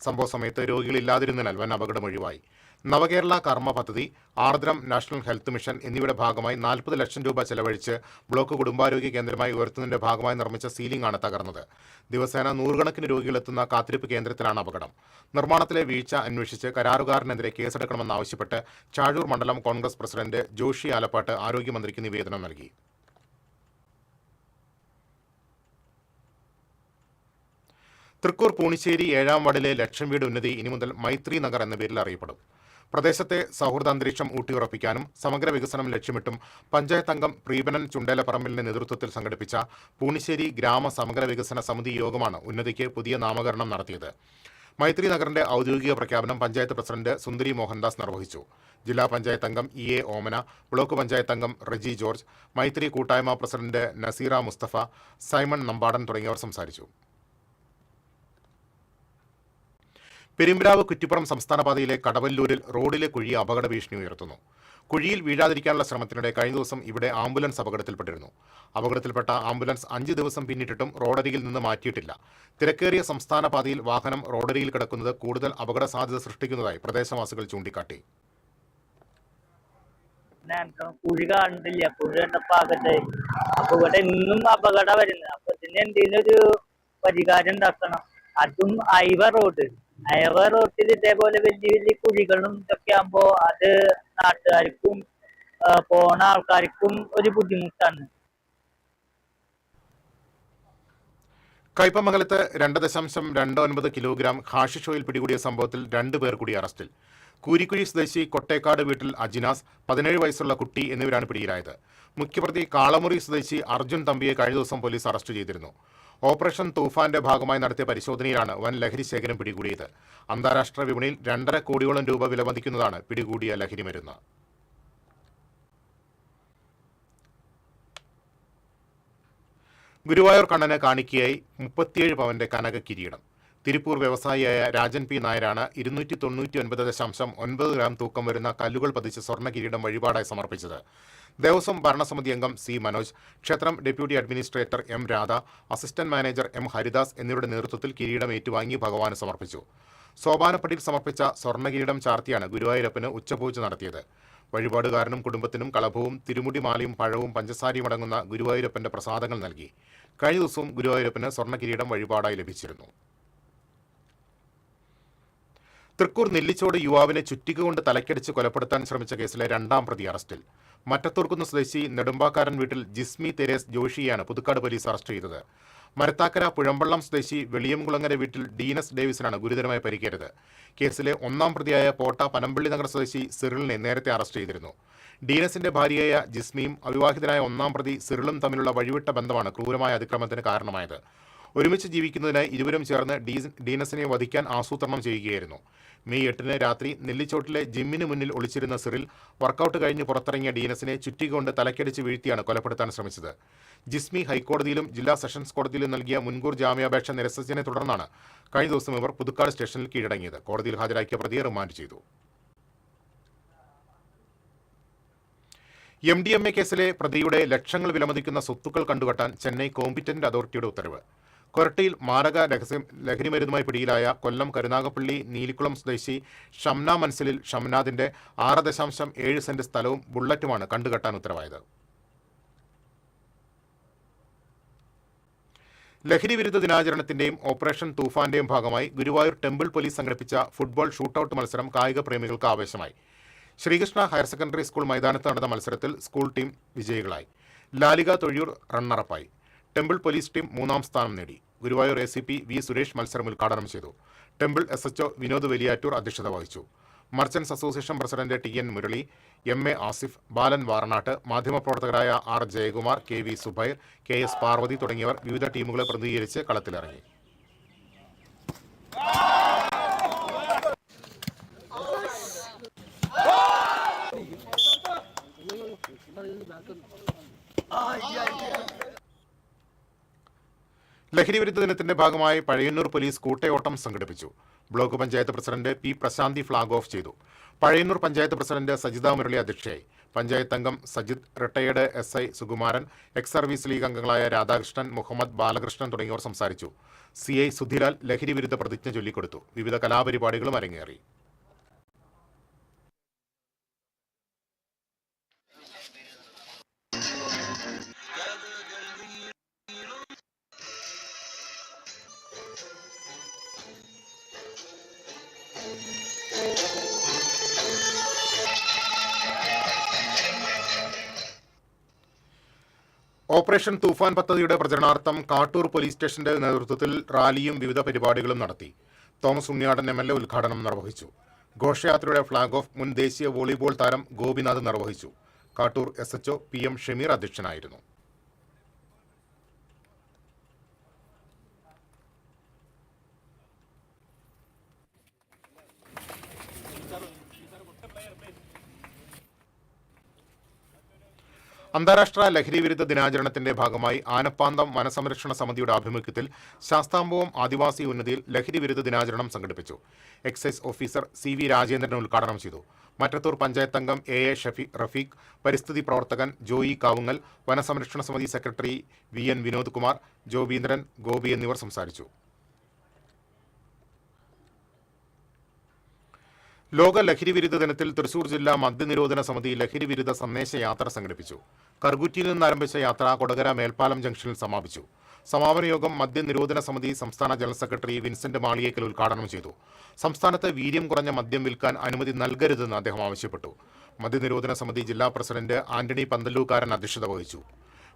സംഭവ സമയത്ത് രോഗികളില്ലാതിരുന്നതിനാൽ വൻ അപകടം ഒഴിവായി. നവകേരള കർമ്മ പദ്ധതി, ആർദ്രം നാഷണൽ ഹെൽത്ത് മിഷൻ എന്നിവയുടെ ഭാഗമായി 40 ലക്ഷം രൂപ ചെലവഴിച്ച് ബ്ലോക്ക് കുടുംബാരോഗ്യ കേന്ദ്രമായി ഉയർത്തുന്നതിന്റെ ഭാഗമായി നിർമ്മിച്ച സീലിംഗ് ആണ് തകർന്നത്. ദിവസേന 100 കണക്കിന് രോഗികളെത്തുന്ന കാത്തിരിപ്പ് കേന്ദ്രത്തിലാണ് അപകടം. നിർമ്മാണത്തിലെ വീഴ്ച അന്വേഷിച്ച് കരാറുകാരനെതിരെ കേസെടുക്കണമെന്നാവശ്യപ്പെട്ട് ചാഴൂർ മണ്ഡലം കോൺഗ്രസ് പ്രസിഡന്റ് ജോഷി ആലപ്പാട്ട് ആരോഗ്യമന്ത്രിക്ക് നിവേദനം നൽകി. തൃക്കൂർ പൂണിശ്ശേരി 7-ാം വാർഡിലെ ലക്ഷം വീട് ഉന്നതി ഇനി മുതൽ മൈത്രി നഗർ എന്ന പേരിൽ അറിയപ്പെടും. പ്രദേശത്തെ സൗഹൃദാന്തരീക്ഷം ഊട്ടിയുറപ്പിക്കാനും സമഗ്ര വികസനം ലക്ഷ്യമിട്ടും പഞ്ചായത്ത് അംഗം പ്രീബനൻ ചുണ്ടേലപ്പറമ്പിലിന്റെ നേതൃത്വത്തിൽ സംഘടിപ്പിച്ച പൂണിശ്ശേരി ഗ്രാമ സമഗ്ര വികസന സമിതി യോഗമാണ് ഉന്നതിക്ക് പുതിയ നാമകരണം നടത്തിയത്. മൈത്രി നഗറിന്റെ ഔദ്യോഗിക പ്രഖ്യാപനം പഞ്ചായത്ത് പ്രസിഡന്റ് സുന്ദരി മോഹൻദാസ് നിർവഹിച്ചു. ജില്ലാ പഞ്ചായത്ത് അംഗം EA ഓമന, ബ്ലോക്ക് പഞ്ചായത്ത് അംഗം റെജി ജോർജ്, മൈത്രി കൂട്ടായ്മ പ്രസിഡന്റ് നസീറ മുസ്തഫ, സൈമൺ നമ്പാടൻ തുടങ്ങിയവർ സംസാരിച്ചു. പെരുമ്പിലാവ് കുറ്റിപ്പുറം സംസ്ഥാന പാതയിലെ കടവല്ലൂരിൽ റോഡിലെ കുഴി അപകട ഭീഷണി ഉയർത്തുന്നു. കുഴിയിൽ വീഴാതിരിക്കാനുള്ള ശ്രമത്തിനിടെ കഴിഞ്ഞ ദിവസം ഇവിടെ ആംബുലൻസ് അപകടത്തിൽപ്പെട്ടിരുന്നു. അപകടത്തിൽപ്പെട്ട ആംബുലൻസ് 5 ദിവസം പിന്നിട്ടിട്ടും റോഡരികിൽ നിന്ന് മാറ്റിയിട്ടില്ല. തിരക്കേറിയ സംസ്ഥാന പാതയിൽ വാഹനം റോഡരികിൽ കിടക്കുന്നത് കൂടുതൽ അപകട സാധ്യത സൃഷ്ടിക്കുന്നതായി പ്രദേശവാസികൾ ചൂണ്ടിക്കാട്ടി. കുഴി കാണുന്നില്ല, കുഴി കണ്ടപ്പോ ആകട്ടെ അപ്പൊ ഇവിടെ ഇന്നും അപകടം വരുന്നത്. അപ്പൊ ഇതിന് എന്തെങ്കിലും ഒരു പരിഹാരം ഉണ്ടാക്കണം. അതും അയവ റോഡിൽ ഇതേപോലെ വലിയ വലിയ കുഴികളും ഇതൊക്കെ ആകുമ്പോ അത് നാട്ടുകാർക്കും പോണ ആൾക്കാർക്കും ഒരു ബുദ്ധിമുട്ടാണ്. കയ്പമംഗലത്ത് 2.29 കിലോഗ്രാം ഹാഷിഷ് ഓയിൽ പിടികൂടിയ സംഭവത്തിൽ 2 പേർ കൂടി അറസ്റ്റിൽ. കൂരിക്കുഴി സ്വദേശി കൊട്ടേക്കാട് വീട്ടിൽ അജിനാസ്, 17 വയസ്സുള്ള കുട്ടി എന്നിവരാണ് പിടിയിലായത്. മുഖ്യപ്രതി കാളമുറി സ്വദേശി അർജുൻ തമ്പിയെ കഴിഞ്ഞ ദിവസം പോലീസ് അറസ്റ്റ് ചെയ്തിരുന്നു. ഓപ്പറേഷൻ തൂഫാന്റെ ഭാഗമായി നടത്തിയ പരിശോധനയിലാണ് വൻ ലഹരി ശേഖരം പിടികൂടിയത്. അന്താരാഷ്ട്ര വിപണിയിൽ 2.5 കോടിയോളം രൂപ വിലമതിക്കുന്നതാണ് പിടികൂടിയ ലഹരി മരുന്ന്. ഗുരുവായൂർ കണ്ണന് കാണിക്കയായി 37 പവന്റെ കനക കിരീടം. തിരുപ്പൂർ വ്യവസായിയായ രാജൻ P. നായരാണ് 299.9 ഗ്രാം തൂക്കം വരുന്ന കല്ലുകൾ പതിച്ച് സ്വർണ്ണ കിരീടം വഴിപാടായി സമർപ്പിച്ചത്. ദേവസ്വം ഭരണസമിതി അംഗം C. മനോജ്, ക്ഷേത്രം deputy administrator M. Radha, assistant manager M. Haridas എന്നിവരുടെ നേതൃത്വത്തിൽ കിരീടം ഏറ്റുവാങ്ങി ഭഗവാന് സമർപ്പിച്ചു. സോപാനപ്പടിയിൽ സമർപ്പിച്ച സ്വർണ്ണ കിരീടം ചാർത്തിയാണ് ഗുരുവായൂരപ്പന് ഉച്ചപൂജ നടത്തിയത്. വഴിപാടുകാരനും കുടുംബത്തിനും കളഭവും തിരുമുടി മാലയും പഴവും പഞ്ചസാരയും അടങ്ങുന്ന ഗുരുവായൂരപ്പന്റെ പ്രസാദങ്ങൾ നൽകി. കഴിഞ്ഞ ദിവസവും ഗുരുവായൂരപ്പന് സ്വർണ്ണ കിരീടം വഴിപാടായി ലഭിച്ചിരുന്നു. തൃക്കൂർ നെല്ലിച്ചോട് യുവാവിനെ ചുറ്റിക കൊണ്ട് തലക്കടിച്ച് കൊലപ്പെടുത്താൻ ശ്രമിച്ച കേസിലെ 2ാം പ്രതി അറസ്റ്റിൽ. മറ്റത്തൂർക്കുന്ന് സ്വദേശി നെടുമ്പാക്കാരൻ വീട്ടിൽ ജിസ്മി തെരേസ് ജോഷിയാണ് പുതുക്കാട് പോലീസ് അറസ്റ്റ് ചെയ്തത്. മരത്താക്കര പുഴമ്പള്ളം സ്വദേശി വെളിയംകുളങ്ങര വീട്ടിൽ ഡീനസ് ഡേവിസിനാണ് ഗുരുതരമായി പരിക്കേറ്റത്. കേസിലെ 1ാം പ്രതിയായ പോട്ട പനമ്പള്ളി നഗർ സ്വദേശി സിറിലിനെ നേരത്തെ അറസ്റ്റ് ചെയ്തിരുന്നു. ഡീനസിന്റെ ഭാര്യയായ ജിസ്മിയും അവിവാഹിതനായ 1ാം പ്രതി സിറിലും തമ്മിലുള്ള വഴിവിട്ട ബന്ധമാണ് ക്രൂരമായ അതിക്രമത്തിന് കാരണമായത്. ഒരുമിച്ച് ജീവിക്കുന്നതിനായി ഇരുവരും ചേർന്ന് ഡീനസിനെ വധിക്കാൻ ആസൂത്രണം ചെയ്യുകയായിരുന്നു. മെയ് 8-ന് രാത്രി നെല്ലിച്ചോട്ടിലെ ജിമ്മിന് മുന്നിൽ ഒളിച്ചിരുന്ന സിറിൽ വർക്കൌട്ട് കഴിഞ്ഞ് പുറത്തിറങ്ങിയ ഡീനസിനെ ചുറ്റികൊണ്ട് തലക്കടിച്ച് വീഴ്ത്തിയാണ് കൊലപ്പെടുത്താൻ ശ്രമിച്ചത്. ജിസ്മി ഹൈക്കോടതിയിലും ജില്ലാ സെഷൻസ് കോടതിയിലും നൽകിയ മുൻകൂർ ജാമ്യാപേക്ഷ നിരസിച്ചതിനെ തുടർന്നാണ് കഴിഞ്ഞ ദിവസം ഇവർ പുതുക്കാട് സ്റ്റേഷനിൽ കീഴടങ്ങിയത്. കോടതിയിൽ ഹാജരാക്കിയ പ്രതിയെ റിമാൻഡ് ചെയ്തു. MDMA കേസിലെ പ്രതിയുടെ ലക്ഷങ്ങൾ വിലമതിക്കുന്ന സ്വത്തുക്കൾ കണ്ടുകെട്ടാൻ ചെന്നൈ കോമ്പിറ്റന്റ് അതോറിറ്റിയുടെ ഉത്തരവ്. കൊരട്ടിയിൽ മാരക ലഹരിമരുന്നുമായി പിടിയിലായ കൊല്ലം കരുനാഗപ്പള്ളി നീലിക്കുളം സ്വദേശി ഷംന മൻസിലിൽ ഷംനാദിന്റെ 6.7 സെന്റ് സ്ഥലവും ബുള്ളറ്റുമാണ് കണ്ടുകെട്ടാൻ ഉത്തരവായത്. ലഹരി വിരുദ്ധ ദിനാചരണത്തിന്റെയും ഓപ്പറേഷൻ തൂഫാന്റെയും ഭാഗമായി ഗുരുവായൂർ ടെമ്പിൾ പോലീസ് സംഘടിപ്പിച്ച ഫുട്ബോൾ ഷൂട്ടൌട്ട് മത്സരം കായിക പ്രേമികൾക്ക് ആവേശമായി. ശ്രീകൃഷ്ണ ഹയർ സെക്കൻഡറി സ്കൂൾ മൈതാനത്ത് നടന്ന മത്സരത്തിൽ സ്കൂൾ ടീം വിജയികളായി. ലാലിക തൊഴിയൂർ റണ്ണറപ്പായി. ടെമ്പിൾ പോലീസ് ടീം 3-ാം സ്ഥാനം നേടി. Guruvayur ACP V. സുരേഷ് മത്സരം ഉദ്ഘാടനം ചെയ്തു. ടെമ്പിൾ SHO വിനോദ് വലിയാറ്റൂർ അധ്യക്ഷത വഹിച്ചു. Merchants association president TN Murali, MA Asif, Balan Varanattu, മാധ്യമപ്രവർത്തകരായ R Jayakumar, KV Zubair, KS Parvathy തുടങ്ങിയവർ വിവിധ ടീമുകളെ പ്രതിനിധീകരിച്ച് കളത്തിലിറങ്ങി. ലഹരിവിരുദ്ധ ദിനത്തിന്റെ ഭാഗമായി പഴയന്നൂർ പോലീസ് കൂട്ടയോട്ടം സംഘടിപ്പിച്ചു. ബ്ലോക്ക് പഞ്ചായത്ത് പ്രസിഡന്റ് P പ്രശാന്തി ഫ്ളാഗ് ഓഫ് ചെയ്തു. പഴയന്നൂർ പഞ്ചായത്ത് പ്രസിഡന്റ് സജിത മുരളി അധ്യക്ഷയായി. പഞ്ചായത്ത് അംഗം Sajith, retired SI Sukumaran, ex service league അംഗങ്ങളായ രാധാകൃഷ്ണൻ, മുഹമ്മദ് ബാലകൃഷ്ണൻ തുടങ്ങിയവർ സംസാരിച്ചു. CI സുധിലാൽ ലഹരിവിരുദ്ധ പ്രതിജ്ഞ ചൊല്ലിക്കൊടുത്തു. വിവിധ കലാപരിപാടികളും അരങ്ങേറി. ഓപ്പറേഷൻ തൂഫാൻ പദ്ധതിയുടെ പ്രചരണാർത്ഥം കാട്ടൂർ പോലീസ് സ്റ്റേഷന്റെ നേതൃത്വത്തിൽ റാലിയും വിവിധ പരിപാടികളും നടത്തി. തോമസ് ഉണ്ണിയാടൻ MLA ഉദ്ഘാടനം നിർവഹിച്ചു. ഘോഷയാത്രയുടെ ഫ്ളാഗ് ഓഫ് മുൻ ദേശീയ വോളിബോൾ താരം ഗോപിനാഥ് നിർവഹിച്ചു. കാട്ടൂർ SHO PM ഷമീർ അധ്യക്ഷനായിരുന്നു. അന്താരാഷ്ട്ര ലഹരിവിരുദ്ധ ദിനാചരണത്തിന്റെ ഭാഗമായി ആനപ്പാന്തം വനസംരക്ഷണ സമിതിയുടെ ആഭിമുഖ്യത്തിൽ ശാസ്താംബവും ആദിവാസി ഉന്നതിയിൽ ലഹരിവിരുദ്ധ ദിനാചരണം സംഘടിപ്പിച്ചു. എക്സൈസ് ഓഫീസർ CV രാജേന്ദ്രൻ ഉദ്ഘാടനം ചെയ്തു. മറ്റത്തൂർ പഞ്ചായത്ത് അംഗം AA റഫീഖ്, പരിസ്ഥിതി പ്രവർത്തകൻ ജോയി കാവുങ്ങൽ, വനസംരക്ഷണ സമിതി സെക്രട്ടറി VN വിനോദ് കുമാർ, ജോബീന്ദ്രൻ, ഗോപി എന്നിവർ സംസാരിച്ചു. ലോക ലഹരിവിരുദ്ധ ദിനത്തിൽ തൃശൂർ ജില്ലാ മദ്യനിരോധന സമിതി ലഹരിവിരുദ്ധ സന്ദേശയാത്ര സംഘടിപ്പിച്ചു. കർഗുറ്റിയിൽ നിന്ന് ആരംഭിച്ച യാത്ര കൊടകര മേൽപ്പാലം ജംഗ്ഷനിൽ സമാപിച്ചു. സമാപന യോഗം മദ്യനിരോധന സമിതി സംസ്ഥാന ജനറൽ സെക്രട്ടറി വിൻസെന്റ് മാളിയേക്കൽ ഉദ്ഘാടനം ചെയ്തു. സംസ്ഥാനത്ത് വീര്യം കുറഞ്ഞ മദ്യം വിൽക്കാൻ അനുമതി നൽകരുതെന്ന് അദ്ദേഹം ആവശ്യപ്പെട്ടു. മദ്യനിരോധന സമിതി ജില്ലാ പ്രസിഡന്റ് ആന്റണി പന്തല്ലൂക്കാരൻ അധ്യക്ഷത വഹിച്ചു.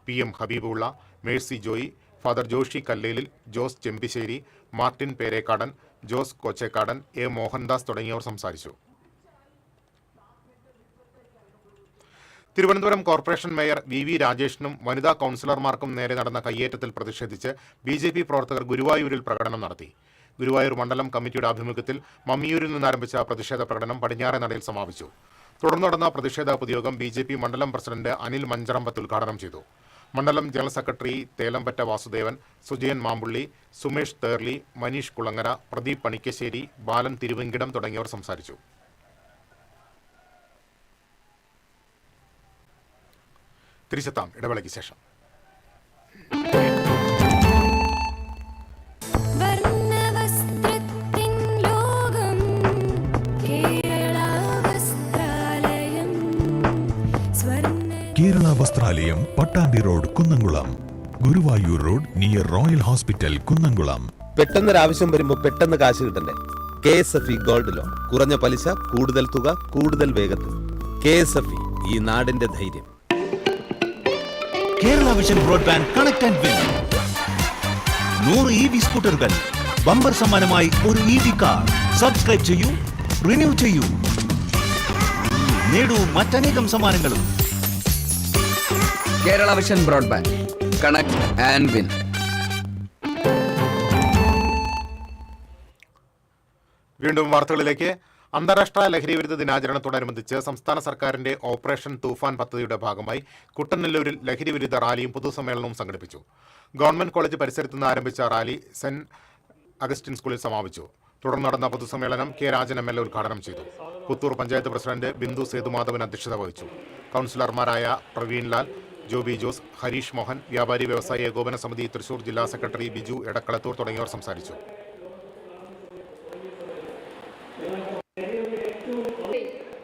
PM Habeebulla, Mercy Joy, father Joshy Kallelil, Jose Chembissery, Martin Perekkadan, Jose Kochekkadan, A Mohandas തുടങ്ങിയവർ സംസാരിച്ചു. തിരുവനന്തപുരം കോർപ്പറേഷൻ മേയർ VV രാജേഷിനും വനിതാ കൗൺസിലർമാർക്കും നേരെ നടന്ന കയ്യേറ്റത്തിൽ പ്രതിഷേധിച്ച് BJP പ്രവർത്തകർ ഗുരുവായൂരിൽ പ്രകടനം നടത്തി. ഗുരുവായൂർ മണ്ഡലം കമ്മിറ്റിയുടെ ആഭിമുഖ്യത്തിൽ മമ്മിയൂരിൽ നിന്നാരംഭിച്ച പ്രതിഷേധ പ്രകടനം പടിഞ്ഞാറെ നടയിൽ സമാപിച്ചു. തുടർന്ന് നടന്ന പ്രതിഷേധ പൊതുയോഗം BJP മണ്ഡലം പ്രസിഡന്റ് അനിൽ മഞ്ചറമ്പത്ത് ഉദ്ഘാടനം ചെയ്തു. മണ്ഡലം ജനറൽ സെക്രട്ടറി തേലമ്പറ്റ വാസുദേവൻ, സുജയൻ മാമ്പുള്ളി, സുമേഷ് തേർലി, മനീഷ് കുളങ്ങര, പ്രദീപ് പണിക്കശ്ശേരി, ബാലൻ തിരുവങ്കിടം തുടങ്ങിയവർ സംസാരിച്ചു. തിരിച്ചെത്താം ഇടവേളയ്ക്ക് ശേഷം. Kerala Vasthralayam, Pattambi road, Kunnamkulam. Guruvayur road near royal hospital, Kunnamkulam. പെട്ടെന്നൊരാവശ്യം വരുമ്പോ പെട്ടെന്ന് കാശ് കിട്ടണ്ടേ? KSFE gold loan. കുറഞ്ഞ പലിശ, കൂടുതൽ തുക, കൂടുതൽ വേഗത്തിൽ. KSFE, ഈ നാടിന്റെ ധൈര്യം. Kerala vision broadband connect and win. 100 EV സ്കൂട്ടറുകൾ, ബമ്പർ സമ്മാനമായി ഒരു EV കാർ. സബ്സ്ക്രൈബ് ചെയ്യൂ, റിന്യൂ ചെയ്യൂ, നേടൂ മറ്റനേകം സമ്മാനങ്ങളും. Kerala vision broadband, connect and win. വീണ്ടും വാർത്തകളിലേക്ക്. അന്താരാഷ്ട്ര ലഹരിവിരുദ്ധ ദിനാചരണത്തോടനുബന്ധിച്ച് സംസ്ഥാന സർക്കാരിന്റെ ഓപ്പറേഷൻ തൂഫാൻ പദ്ധതിയുടെ ഭാഗമായി കുട്ടനെല്ലൂരിൽ ലഹരിവിരുദ്ധ റാലിയും പൊതുസമ്മേളനവും സംഘടിപ്പിച്ചു. ഗവൺമെന്റ് കോളേജ് പരിസരത്ത് നിന്ന് ആരംഭിച്ച റാലി സെന്റ് അഗസ്റ്റിൻ സ്കൂളിൽ സമാപിച്ചു. തുടർന്ന് നടന്ന പൊതുസമ്മേളനം K രാജൻ MLA ഉദ്ഘാടനം ചെയ്തു. പുത്തൂർ പഞ്ചായത്ത് പ്രസിഡന്റ് ബിന്ദു സേതുമാധവൻ അധ്യക്ഷത വഹിച്ചു. കൗൺസിലർമാരായ പ്രവീൺ ലാൽ, ജോബി ജോസ്, ഹരീഷ് മോഹൻ, വ്യാപാരി വ്യവസായി ഏകോപന സമിതി തൃശൂർ ജില്ലാ സെക്രട്ടറി ബിജു എടക്കളത്തൂർ തുടങ്ങിയവർ സംസാരിച്ചു.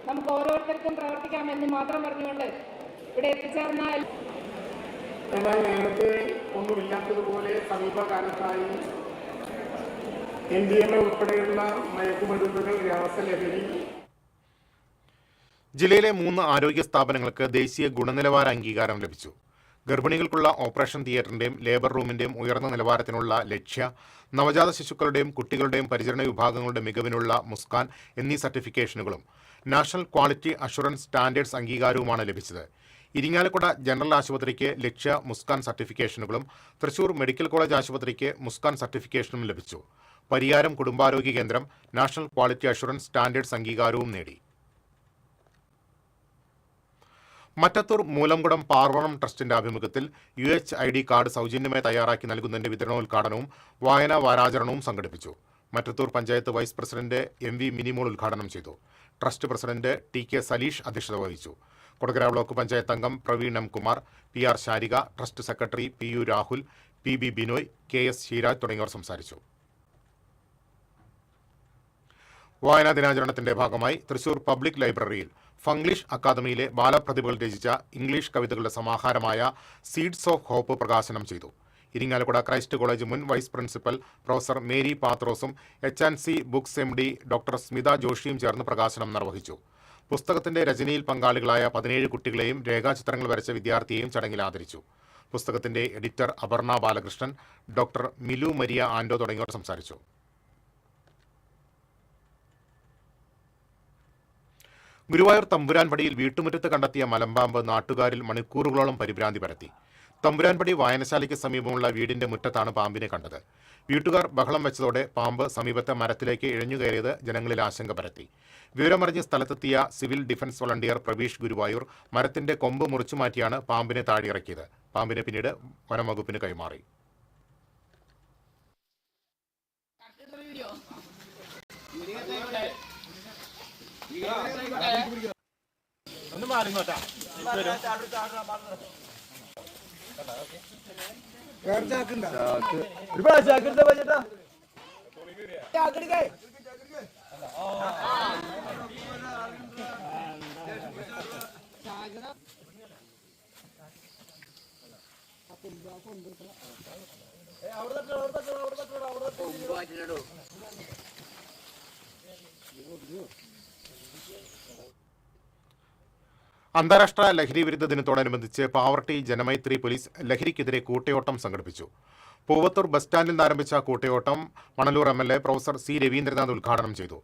നമുക്ക് ഓരോരുത്തർക്കും പ്രവർത്തിക്കാമെന്ന് മാത്രം പറഞ്ഞുകൊണ്ട് ഇവിടെ എത്തിച്ചേർന്നാൽ എന്നാൽ നേരത്തെ ഒന്നുമില്ലാത്തതുപോലെ സമീപകാലത്തായി MDMA ഉൾപ്പെടെയുള്ള മയക്കുമരുന്നുകൾ, രാസലഹരി. ജില്ലയിലെ 3 ആരോഗ്യ സ്ഥാപനങ്ങൾക്ക് ദേശീയ ഗുണനിലവാര അംഗീകാരം ലഭിച്ചു. ഗർഭിണികൾക്കുള്ള ഓപ്പറേഷൻ തിയേറ്ററിന്റെയും ലേബർ റൂമിന്റെയും ഉയർന്ന നിലവാരത്തിനുള്ള ലക്ഷ്യ, നവജാത ശിശുക്കളുടെയും കുട്ടികളുടെയും പരിചരണ വിഭാഗങ്ങളുടെ മികവിനുള്ള മുസ്കാൻ എന്നീ സർട്ടിഫിക്കേഷനുകളും നാഷണൽ ക്വാളിറ്റി അഷുറൻസ് സ്റ്റാൻഡേർഡ്സ് അംഗീകാരവുമാണ് ലഭിച്ചത്. ഇരിങ്ങാലക്കുട ജനറൽ ആശുപത്രിക്ക് ലക്ഷ്യ മുസ്കാൻ സർട്ടിഫിക്കേഷനുകളും തൃശൂർ മെഡിക്കൽ കോളേജ് ആശുപത്രിക്ക് മുസ്കാൻ സർട്ടിഫിക്കേഷനും ലഭിച്ചു. പരിയാരം കുടുംബാരോഗ്യ കേന്ദ്രം നാഷണൽ ക്വാളിറ്റി അഷുറൻസ് സ്റ്റാൻഡേർഡ്സ് അംഗീകാരവും നേടി. മറ്റത്തൂർ മൂലംകുടം പാർവണം ട്രസ്റ്റിന്റെ ആഭിമുഖ്യത്തിൽ UHID കാർഡ് സൗജന്യമായി തയ്യാറാക്കി നൽകുന്നതിന്റെ വിതരണോദ്ഘാടനവും വായനാ വാരാചരണവും സംഘടിപ്പിച്ചു. Mattathur panchayat vice president MV Minimol ഉദ്ഘാടനം ചെയ്തു. ട്രസ്റ്റ് പ്രസിഡന്റ് TK സലീഷ് അധ്യക്ഷത വഹിച്ചു. കൊടകര ബ്ലോക്ക് പഞ്ചായത്ത് അംഗം Praveen M. Kumar, PR Sharika, trust secretary PU Rahul, PB Binoy, KS Sreeraj തുടങ്ങിയവർ സംസാരിച്ചു. വായനാ ദിനാചരണത്തിന്റെ ഭാഗമായി തൃശൂർ പബ്ലിക് ലൈബ്രറിയിൽ ഫംഗ്ലീഷ് അക്കാദമിയിലെ ബാലപ്രതിഭകൾ രചിച്ച ഇംഗ്ലീഷ് കവിതകളുടെ സമാഹാരമായ സീഡ്സ് ഓഫ് ഹോപ്പ് പ്രകാശനം ചെയ്തു. ഇരിങ്ങാലക്കുട ക്രൈസ്റ്റ് കോളേജ് മുൻ വൈസ് പ്രിൻസിപ്പൽ പ്രൊഫസർ മേരി പാത്രോസും H&C books MD doctor Smitha ജോഷിയും ചേർന്ന് പ്രകാശനം നിർവഹിച്ചു. പുസ്തകത്തിന്റെ രചനയിൽ പങ്കാളികളായ 17 കുട്ടികളെയും രേഖാചിത്രങ്ങൾ വരച്ച വിദ്യാർത്ഥിയെയും ചടങ്ങിൽ ആദരിച്ചു. പുസ്തകത്തിന്റെ എഡിറ്റർ അപർണ ബാലകൃഷ്ണൻ, ഡോക്ടർ മിലു മരിയ ആൻഡോ തുടങ്ങിയവർ സംസാരിച്ചു. ഗുരുവായൂർ തമ്പുരാൻപടിയിൽ വീട്ടുമുറ്റത്ത് കണ്ടെത്തിയ മലമ്പാമ്പ് നാട്ടുകാരിൽ മണിക്കൂറുകളോളം പരിഭ്രാന്തി പരത്തി. തമ്പുരാൻപടി വായനശാലയ്ക്ക് സമീപമുള്ള വീടിന്റെ മുറ്റത്താണ് പാമ്പിനെ കണ്ടത്. വീട്ടുകാർ ബഹളം വെച്ചതോടെ പാമ്പ് സമീപത്തെ മരത്തിലേക്ക് ഇഴഞ്ഞുകയറിയത് ജനങ്ങളിൽ ആശങ്ക പരത്തി. വിവരമറിഞ്ഞ് സ്ഥലത്തെത്തിയ civil defence volunteer Praveesh Guruvayur മരത്തിന്റെ കൊമ്പ് മുറിച്ചുമാറ്റിയാണ് പാമ്പിനെ താഴെയിറക്കിയത്. പാമ്പിനെ പിന്നീട് വനംവകുപ്പിന് കൈമാറി. അന്താരാഷ്ട്ര ലഹരി വിരുദ്ധ ദിനത്തോടനുബന്ധിച്ച് പാവർട്ടി ജനമൈത്രി പോലീസ് ലഹരിക്കെതിരെ കൂട്ടയോട്ടം സംഘടിപ്പിച്ചു. പൂവത്തൂർ ബസ് സ്റ്റാൻഡിൽ നിന്ന് ആരംഭിച്ച കൂട്ടയോട്ടം Manalur MLA professor C. Ravindranath ഉദ്ഘാടനം ചെയ്തു.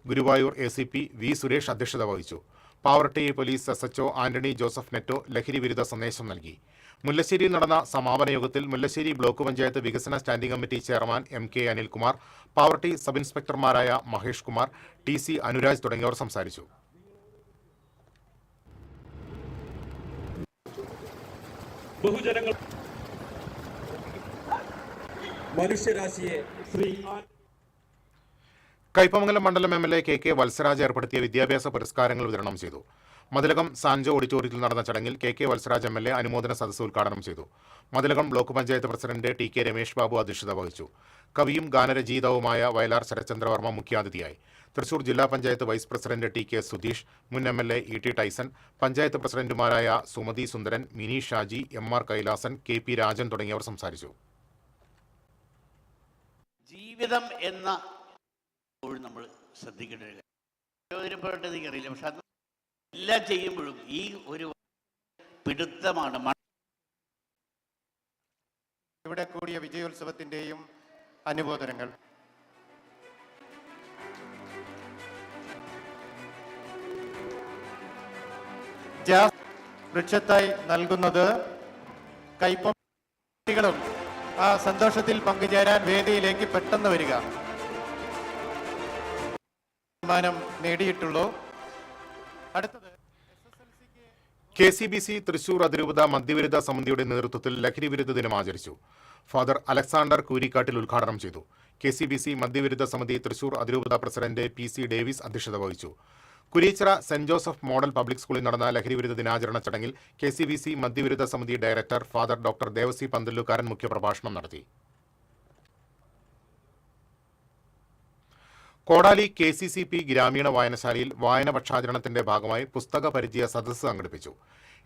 Guruvayur ACP V. സുരേഷ് അധ്യക്ഷത വഹിച്ചു. പാവർട്ടി പോലീസ് SHO ആന്റണി ജോസഫ് നെറ്റോ ലഹരി വിരുദ്ധ സന്ദേശം നൽകി. മുല്ലശ്ശേരിയിൽ നടന്ന സമാപന യോഗത്തിൽ മുല്ലശ്ശേരി ബ്ലോക്ക് പഞ്ചായത്ത് വികസന standing committee chairman MK Anilkumar, Pavaratty sub ഇൻസ്പെക്ടർമാരായ മഹേഷ് കുമാർ, TC അനുരാജ് തുടങ്ങിയവർ സംസാരിച്ചു. ബഹുജനങ്ങൾ മനുഷ്യരാശിയെ കയ്പമംഗലം മണ്ഡലം MLA KK വത്സരാജ് ഏർപ്പെടുത്തിയ വിദ്യാഭ്യാസ പുരസ്കാരങ്ങൾ വിതരണം ചെയ്തു. മതിലകം സാൻജോ ഓഡിറ്റോറിയത്തിൽ നടന്ന ചടങ്ങിൽ KK വത്സരാജ് MLA അനുമോദന സദസ്സ് ഉദ്ഘാടനം ചെയ്തു. Mathilakam block panchayat president TK Ramesh Babu അധ്യക്ഷത വഹിച്ചു. കവിയും ഗാനരചയിതാവുമായ വയലാർ ശരത്ചന്ദ്രവർമ്മ മുഖ്യാതിഥിയായി. തൃശൂർ ജില്ലാ panchayat vice president TK Sudheesh, മുൻ MLA ET ടൈസൺ, പഞ്ചായത്ത് പ്രസിഡന്റുമാരായ സുമതി സുന്ദരൻ, മിനി ഷാജി, MR കൈലാസൻ, KP രാജൻ തുടങ്ങിയവർ സംസാരിച്ചു. ജീവിതം എന്ന നമ്മൾ ശ്രദ്ധിക്കേണ്ടത് പ്രയോജനപ്പെട്ടതെനിക്കറിയില്ല, പക്ഷെ അത് എല്ലാം ചെയ്യുമ്പോഴും ഈ ഒരു പിടുത്തമാണ്. ഇവിടെ കൂടിയ വിജയോത്സവത്തിന്റെയും അനുമോദനങ്ങൾ. വൃക്ഷത്തായി നൽകുന്നത് കൈപ്പും ആ സന്തോഷത്തിൽ പങ്കുചേരാൻ വേദിയിലേക്ക് പെട്ടെന്ന് വരിക. സമ്മാനം നേടിയിട്ടുള്ളൂ. അടുത്തത് KCBC തൃശൂർ അതിരൂപത മദ്യവിരുദ്ധ സമിതിയുടെ നേതൃത്വത്തിൽ ലഹരി വിരുദ്ധ ദിനം ആചരിച്ചു. ഫാദർ അലക്സാണ്ടർ കൂരിക്കാട്ടിൽ ഉദ്ഘാടനം ചെയ്തു. KCBC മദ്യവിരുദ്ധ സമിതി തൃശൂർ അതിരൂപത പ്രസിഡന്റ് PC ഡേവിസ് അധ്യക്ഷത വഹിച്ചു. കുരീച്ചിറ സെന്റ് ജോസഫ് മോഡൽ പബ്ലിക് സ്കൂളിൽ നടന്ന ലഹരി വിരുദ്ധ ദിനാചരണ ചടങ്ങിൽ KCBC മദ്യവിരുദ്ധ സമിതി director father doctor Devasi Panthallukaran മുഖ്യപ്രഭാഷണം നടത്തി. കോടാലി KCCP ഗ്രാമീണ വായനശാലയിൽ വായന പക്ഷാചരണത്തിന്റെ ഭാഗമായി പുസ്തക പരിചയ സദസ്സ് സംഘടിപ്പിച്ചു.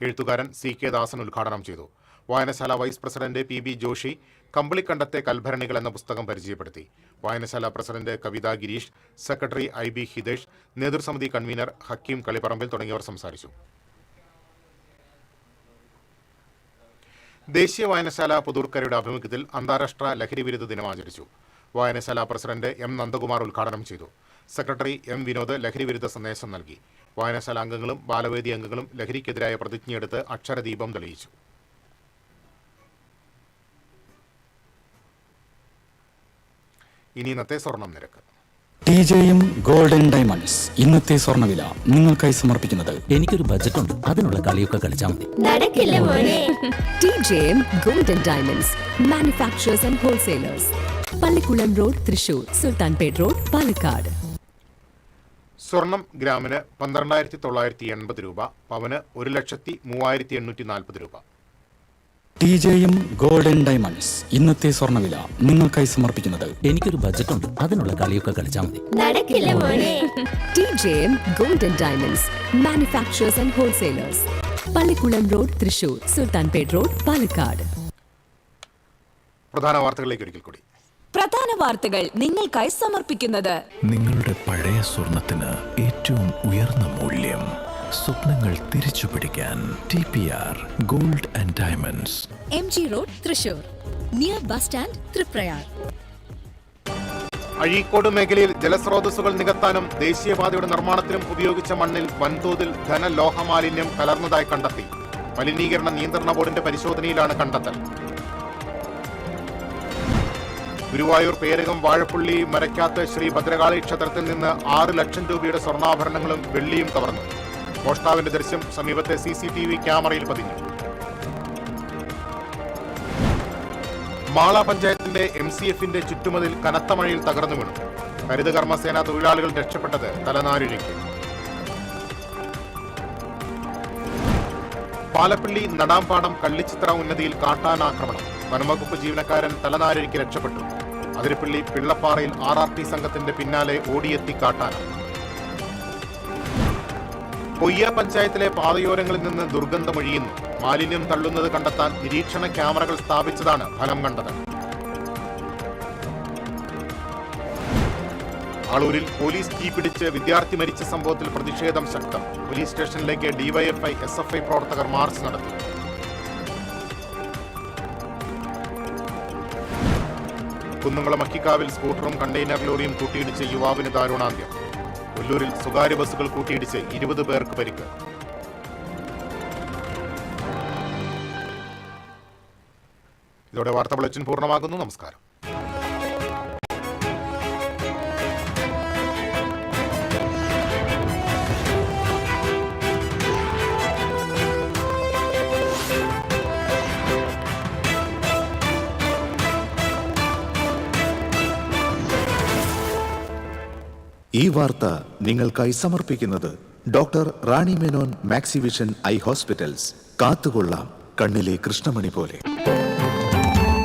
എഴുത്തുകാരൻ CK ദാസൻ ഉദ്ഘാടനം ചെയ്തു. വായനശാല വൈസ് പ്രസിഡന്റ് PB ജോഷി കമ്പിളിക്കണ്ടത്തെ കൽഭരണികൾ എന്ന പുസ്തകം പരിചയപ്പെടുത്തി. വായനശാല president Kavitha Girish, secretary IB Hitesh, നേതൃസമിതി കൺവീനർ ഹക്കീം കളിപ്പറമ്പിൽ തുടങ്ങിയവർ സംസാരിച്ചു. ദേശീയ വായനശാല പുതൂർക്കരയുടെ ആഭിമുഖ്യത്തിൽ അന്താരാഷ്ട്ര ലഹരി വിരുദ്ധ ദിനം ആചരിച്ചു. വായനശാല പ്രസിഡന്റ് എം നന്ദകുമാർ ഉദ്ഘാടനം ചെയ്തു. സെക്രട്ടറി എം വിനോദ് ലഹരി വിരുദ്ധ സന്ദേശം നൽകി. വായനശാല അംഗങ്ങളും ബാലവേദി അംഗങ്ങളും ലഹരിക്കെതിരായ പ്രതിജ്ഞയെടുത്ത് അക്ഷരദീപം തെളിയിച്ചു. ഇനി ഇന്നത്തെ സ്വർണം നിരക്ക്. TJM ഗോൾഡൻ ഡയമണ്ട്സ് ഇന്നത്തെ സ്വർണ്ണവില നിങ്ങൾക്കായി സമർപ്പിക്കുന്നത് എനിക്കൊരു ബജറ്റ് ഉണ്ട്, അതിനുള്ള കളിയൊക്കെ കളിച്ചാൽ മതി. TJM Golden Diamonds, manufacturers and wholesalers. Pallikulam road, Thrissur. Sultanpet road, Palakkad. സ്വർണം ഗ്രാമിന് 12,980 രൂപ, പവന് 1,03,840 രൂപ. TJM ഗോൾഡൻ ഡയമണ്ട്സ് ഇന്നത്തെ സ്വർണ്ണവില നിങ്ങൾക്കായി സമർപ്പിക്കുന്നത് എനിക്കൊരു ബജറ്റ് ഉണ്ട്, അതിനുള്ള കളിയൊക്കെ കളിച്ചാൽ മതി. TJM Golden Diamonds, manufacturers and wholesalers. Pallikulam road, Thrissur. Sultanpet road, Palakkad. പ്രധാന വാർത്തകളിലേക്ക് ഒരിക്കൽ കൂടി. പ്രധാന വാർത്തകൾ നിങ്ങൾക്കായി സമർപ്പിക്കുന്നത് നിങ്ങളുടെ പഴയ സ്വർണത്തിന് ഏറ്റവും ഉയർന്ന മൂല്യം. സ്വപ്നങ്ങൾ തിരിച്ചു പിടിക്കാൻ TPR gold and diamonds. MG road, Thrissur. Near bus stand, Triprayar. Azhikode മേഖലയിൽ ജലസ്രോതസ്സുകൾ നികത്താനും ദേശീയപാതയുടെ നിർമ്മാണത്തിനും ഉപയോഗിച്ച മണ്ണിൽ വൻതോതിൽ ഘനലോഹമാലിന്യം കലർന്നതായി കണ്ടെത്തി. മലിനീകരണ നിയന്ത്രണ ബോർഡിന്റെ പരിശോധനയിലാണ് കണ്ടെത്തൽ. ഗുരുവായൂർ പേരകം വാഴപ്പള്ളി മരക്കാത്ത് ശ്രീ ഭദ്രകാളി ക്ഷേത്രത്തിൽ നിന്ന് 6 ലക്ഷം രൂപയുടെ സ്വർണ്ണാഭരണങ്ങളും വെള്ളിയും കവർന്നു. മോഷ്ടാവിന്റെ ദൃശ്യം സമീപത്തെ CCTV ക്യാമറയിൽ പതിഞ്ഞു. മാള പഞ്ചായത്തിന്റെ MCFന്റെ ചുറ്റുമതിൽ കനത്ത മഴയിൽ തകർന്നു വീണു. ഹരിതകർമ്മസേന തൊഴിലാളികൾ രക്ഷപ്പെട്ടത് തലനാരിഴയ്ക്ക്. പാലപ്പള്ളി നടാംപാടം കള്ളിച്ചിത്ര ഉന്നതിയിൽ കാട്ടാനാക്രമണം. വനംവകുപ്പ് ജീവനക്കാരൻ തലനാരിഴയ്ക്ക് രക്ഷപ്പെട്ടു. അതിരപ്പള്ളി പിള്ളപ്പാറയിൽ RRT സംഘത്തിന്റെ പിന്നാലെ ഓടിയെത്തി കാട്ടാന. പൊയ്യ പഞ്ചായത്തിലെ പാതയോരങ്ങളിൽ നിന്ന് ദുർഗന്ധമൊഴിയുന്നു. മാലിന്യം തള്ളുന്നത് കണ്ടെത്താൻ നിരീക്ഷണ ക്യാമറകൾ സ്ഥാപിച്ചതാണ് ഫലം കണ്ടത്. ആളൂരിൽ പോലീസ് തീപിടിച്ച് വിദ്യാർത്ഥി മരിച്ച സംഭവത്തിൽ പ്രതിഷേധം ശക്തം. പോലീസ് സ്റ്റേഷനിലേക്ക് DYFI SFI പ്രവർത്തകർ മാർച്ച് നടത്തി. കുന്നംകുളം അക്കിക്കാവിൽ സ്കൂട്ടറും കണ്ടെയ്നർ ലോറിയും കൂട്ടിയിടിച്ച് യുവാവിന് ദാരുണാന്ത്യം. കൊല്ലൂരിൽ സ്വകാര്യ ബസ്സുകൾ കൂട്ടിയിടിച്ച് 20 പേർക്ക് പരിക്ക്. ഇതോടെ വാർത്താ ബുള്ളറ്റിൻ പൂർണ്ണമാകുന്നു. നമസ്കാരം. ഈ വാർത്ത നിങ്ങൾക്കായി സമർപ്പിക്കുന്നത് doctor Rani Menon Maxivision I hospitals. കാത്തുകൊള്ളാം കണ്ണിലെ കൃഷ്ണമണി പോലെ.